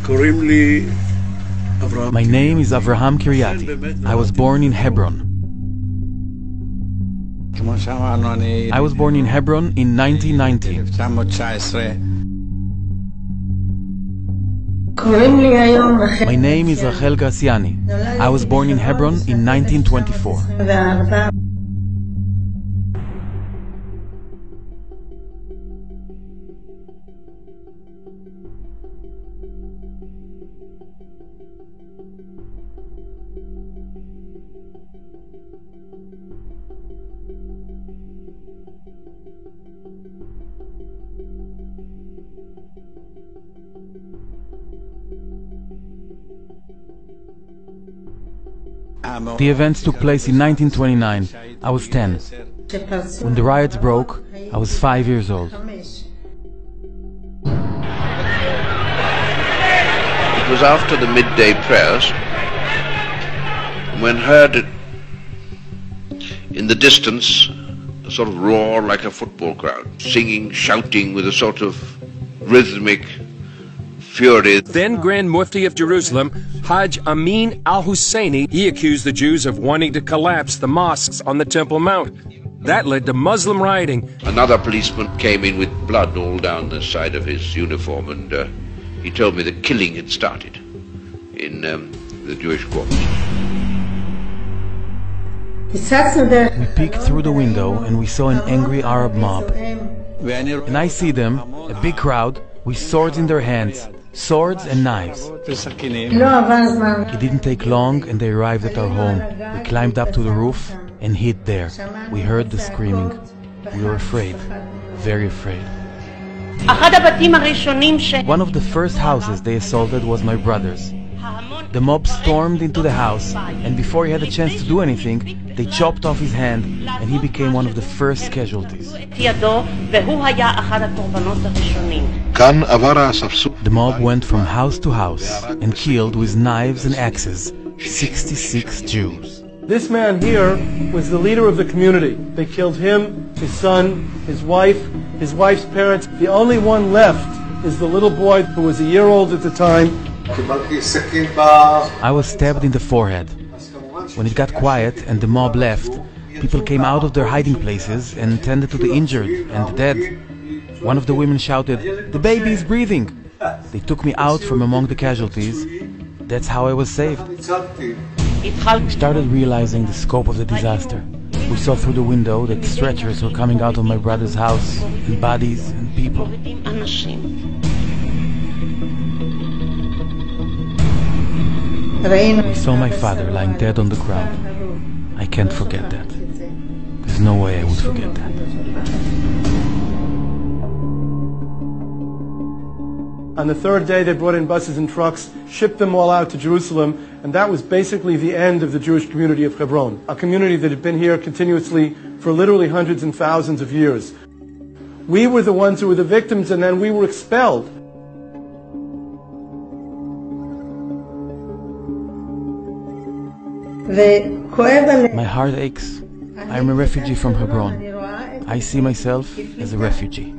My name is Avraham Kiryati. I was born in Hebron. I was born in Hebron in 1919. My name is Rachel Graciani. I was born in Hebron in 1924. The events took place in 1929. I was 10. When the riots broke, I was 5 years old. It was after the midday prayers, when heard in the distance a sort of roar like a football crowd, singing, shouting with a sort of rhythmic fury. Then Grand Mufti of Jerusalem, Hajj Amin al-Husseini, he accused the Jews of wanting to collapse the mosques on the Temple Mount. That led to Muslim rioting. Another policeman came in with blood all down the side of his uniform, and he told me the killing had started in the Jewish quarters. We peeked through the window and we saw an angry Arab mob. And I see them, a big crowd, with swords in their hands, swords and knives. It didn't take long and they arrived at our home. We climbed up to the roof and hid there. We heard the screaming. We were afraid, very afraid. One of the first houses they assaulted was my brother's. The mob stormed into the house, and before he had a chance to do anything, they chopped off his hand, and he became one of the first casualties. The mob went from house to house and killed with knives and axes 66 Jews. This man here was the leader of the community. They killed him, his son, his wife's parents. The only one left is the little boy who was a year old at the time. I was stabbed in the forehead. When it got quiet and the mob left, people came out of their hiding places and tended to the injured and the dead. One of the women shouted, "The baby is breathing!" They took me out from among the casualties. That's how I was saved. We started realizing the scope of the disaster. We saw through the window that stretchers were coming out of my brother's house, and bodies and people. We saw my father lying dead on the ground. I can't forget that. There's no way I would forget that. On the third day, they brought in buses and trucks, shipped them all out to Jerusalem, and that was basically the end of the Jewish community of Hebron, a community that had been here continuously for literally hundreds and thousands of years. We were the ones who were the victims, and then we were expelled. My heart aches. I'm a refugee from Hebron. I see myself as a refugee.